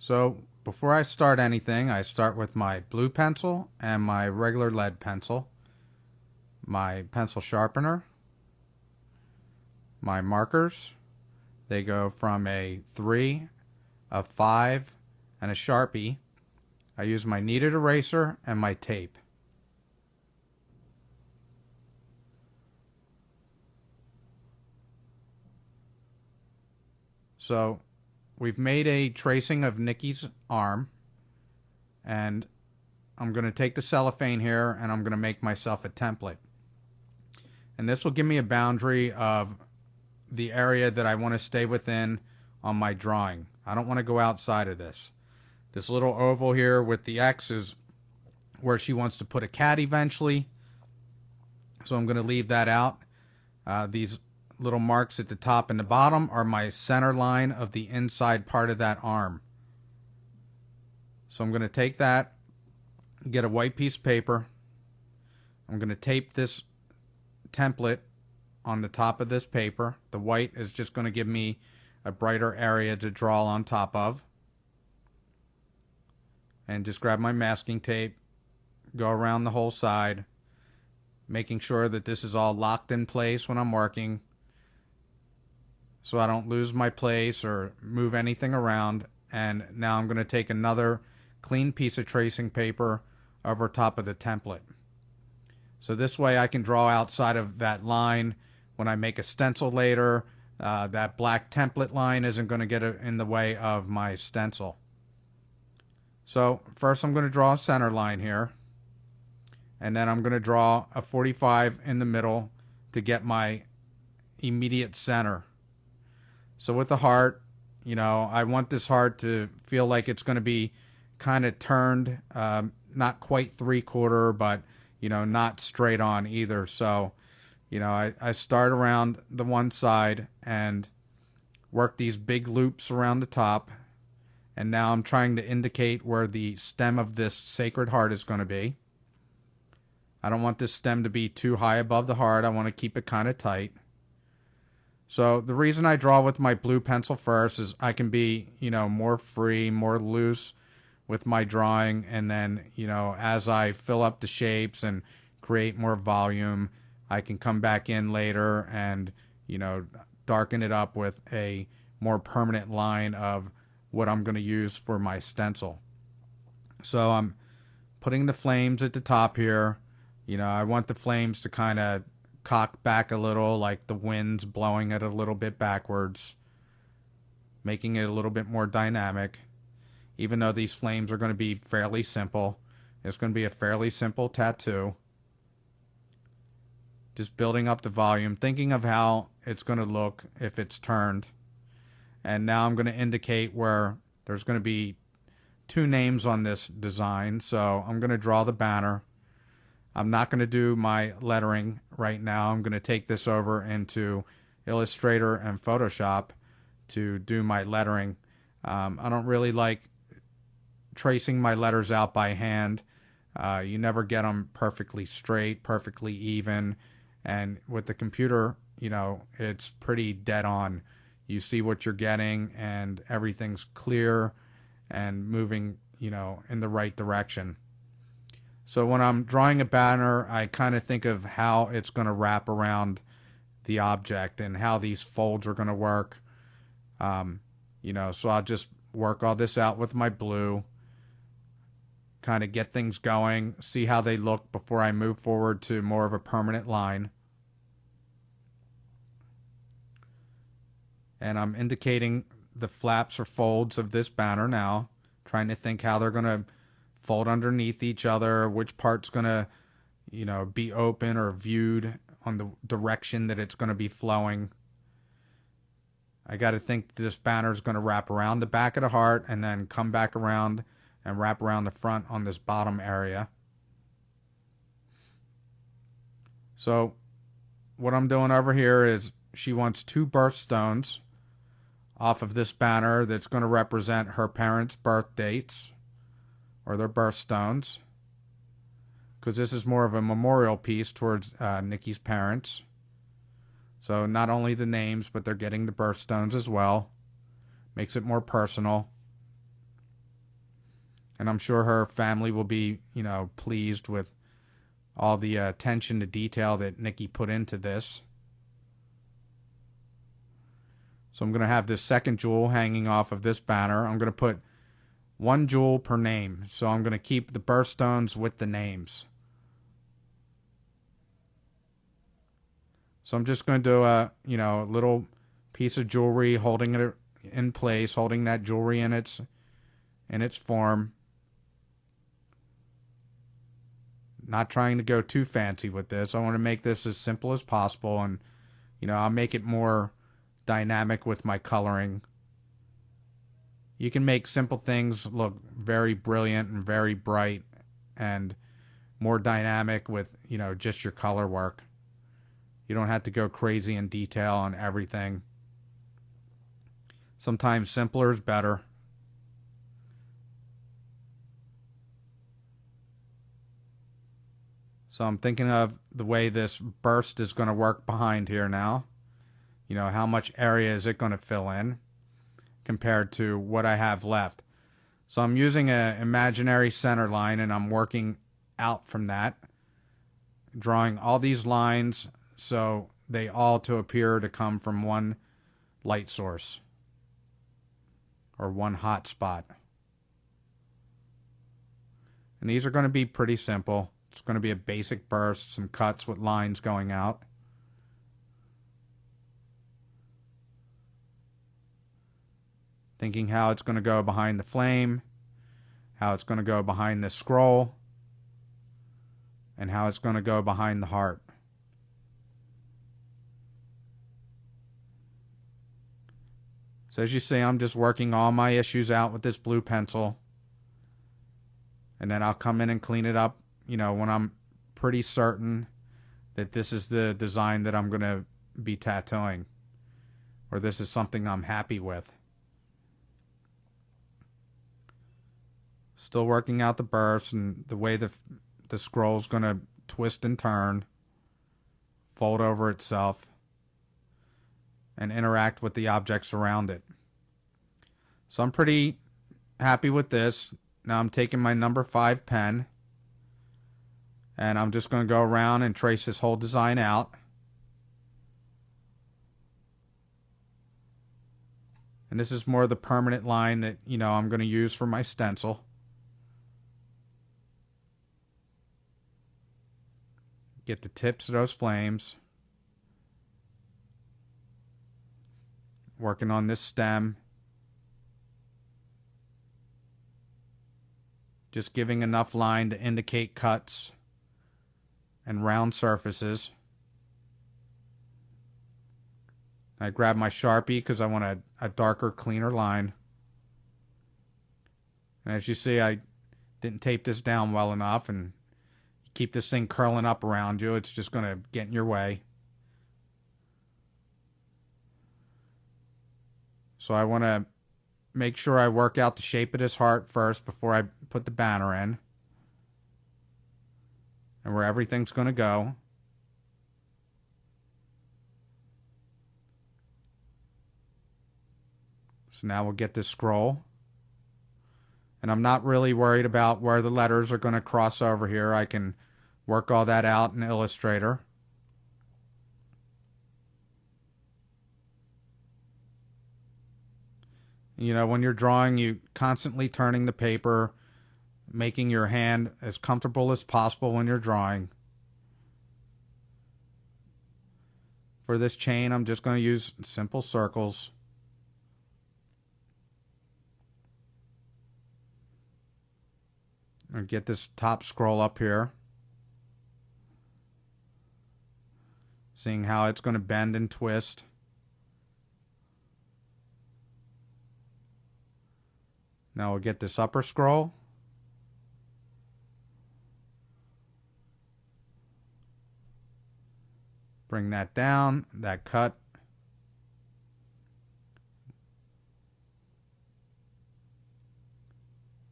So before I start anything, I start with my blue pencil and my regular lead pencil, my pencil sharpener, my markers. They go from a 3, a 5, and a Sharpie. I use my kneaded eraser and my tape. So we've made a tracing of Nikki's arm, and I'm going to take the cellophane here and I'm going to make myself a template. And this will give me a boundary of the area that I want to stay within on my drawing. I don't want to go outside of this. This little oval here with the X is where she wants to put a cat eventually. So I'm going to leave that out. These little marks at the top and the bottom are my center line of the inside part of that arm. So I'm going to take that, get a white piece of paper. I'm going to tape this template on the top of this paper. The white is just going to give me a brighter area to draw on top of. And just grab my masking tape, go around the whole side, making sure that this is all locked in place when I'm working so I don't lose my place or move anything around. And now I'm going to take another clean piece of tracing paper over top of the template. So this way I can draw outside of that line when I make a stencil later. That black template line isn't going to get in the way of my stencil. So first I'm going to draw a center line here, and then I'm going to draw a 45 in the middle to get my immediate center. So with the heart, I want this heart to feel like it's going to be kind of turned, not quite 3/4, but not straight on either. So I start around the one side and work these big loops around the top. And now I'm trying to indicate where the stem of this sacred heart is going to be. I don't want this stem to be too high above the heart. I want to keep it kind of tight. So the reason I draw with my blue pencil first is I can be, more free, more loose with my drawing. And then, as I fill up the shapes and create more volume, I can come back in later and, darken it up with a more permanent line of what I'm going to use for my stencil. So I'm putting the flames at the top here. I want the flames to kind of cock back a little, like the wind's blowing it a little bit backwards, making it a little bit more dynamic. Even though these flames are going to be fairly simple, it's going to be a fairly simple tattoo. Just building up the volume, thinking of how it's going to look if it's turned. And now I'm going to indicate where there's going to be 2 names on this design. So I'm going to draw the banner. I'm not going to do my lettering right now. I'm going to take this over into Illustrator and Photoshop to do my lettering. I don't really like tracing my letters out by hand. You never get them perfectly straight, perfectly even. And with the computer, it's pretty dead on. You see what you're getting and everything's clear and moving, in the right direction. So when I'm drawing a banner, I kind of think of how it's going to wrap around the object and how these folds are going to work. So I'll just work all this out with my blue, kind of get things going, see how they look before I move forward to more of a permanent line. And I'm indicating the flaps or folds of this banner now, trying to think how they're going to fold underneath each other, which part's going to, be open or viewed on the direction that it's going to be flowing. I got to think this banner is going to wrap around the back of the heart and then come back around and wrap around the front on this bottom area. So what I'm doing over here is she wants 2 birthstones off of this banner that's going to represent her parents' birth dates or their birthstones, because this is more of a memorial piece towards Nikki's parents. So not only the names, but they're getting the birthstones as well. Makes it more personal. And I'm sure her family will be, you know, pleased with all the attention to detail that Nikki put into this. So I'm going to have this second jewel hanging off of this banner. I'm going to put one jewel per name. So I'm going to keep the birthstones with the names. So I'm just going to do a, you know, a little piece of jewelry holding it in place, holding that jewelry in its form. Not trying to go too fancy with this. I want to make this as simple as possible, and you know, I'll make it more dynamic with my coloring. You can make simple things look very brilliant and very bright and more dynamic with, you know, just your color work. You don't have to go crazy in detail on everything. Sometimes simpler is better. So I'm thinking of the way this burst is going to work behind here now. You know, how much area is it going to fill in compared to what I have left. So I'm using an imaginary center line, and I'm working out from that, drawing all these lines so they all to appear to come from one light source or one hot spot. And these are going to be pretty simple. It's going to be a basic burst, some cuts with lines going out. Thinking how it's going to go behind the flame, how it's going to go behind this scroll, and how it's going to go behind the heart. So as you see, I'm just working all my issues out with this blue pencil. And then I'll come in and clean it up, you know, when I'm pretty certain that this is the design that I'm going to be tattooing, or this is something I'm happy with. Still working out the bursts and the way the scroll's going to twist and turn, fold over itself, and interact with the objects around it. So I'm pretty happy with this. Now I'm taking my number 5 pen, and I'm just going to go around and trace this whole design out. And this is more the permanent line that, you know, I'm going to use for my stencil. Get the tips of those flames. Working on this stem. Just giving enough line to indicate cuts and round surfaces. I grab my Sharpie because I want a darker, cleaner line. And as you see, I didn't tape this down well enough, and keep this thing curling up around you, it's just going to get in your way. So I want to make sure I work out the shape of this heart first before I put the banner in, and where everything's going to go. So now we'll get this scroll. And I'm not really worried about where the letters are going to cross over here. I can work all that out in Illustrator. You know, when you're drawing, you constantly turning the paper, making your hand as comfortable as possible when you're drawing. For this chain, I'm just going to use simple circles. And get this top scroll up here. Seeing how it's going to bend and twist. Now we'll get this upper scroll. Bring that down, that cut.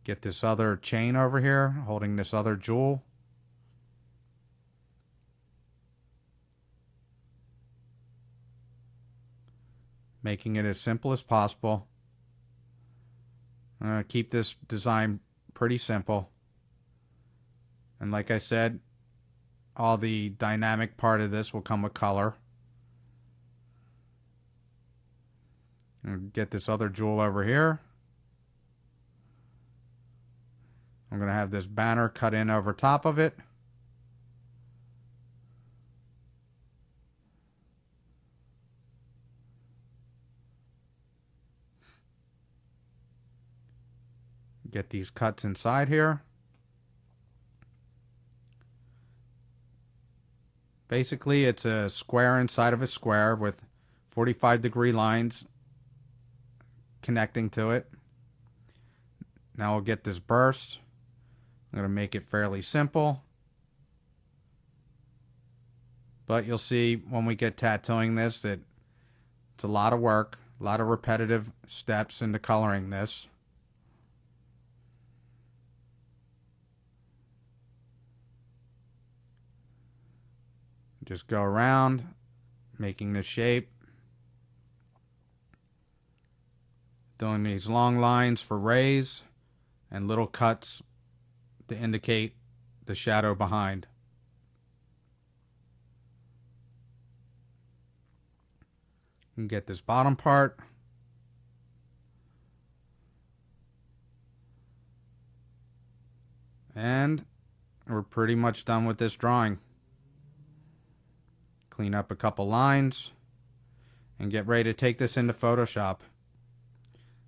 Get this other chain over here, holding this other jewel. Making it as simple as possible. I'm going to keep this design pretty simple. And like I said, all the dynamic part of this will come with color. And get this other jewel over here. I'm going to have this banner cut in over top of it. Get these cuts inside here. Basically, it's a square inside of a square with 45-degree lines connecting to it. Now we'll get this burst. I'm going to make it fairly simple. But you'll see when we get tattooing this that it's a lot of work, a lot of repetitive steps into coloring this. Just go around, making the shape. Doing these long lines for rays and little cuts to indicate the shadow behind. You can get this bottom part. And we're pretty much done with this drawing. Clean up a couple lines and get ready to take this into Photoshop.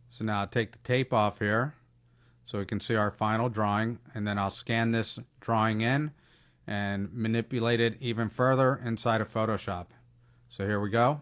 So now I'll take the tape off here so we can see our final drawing, and then I'll scan this drawing in and manipulate it even further inside of Photoshop. So here we go.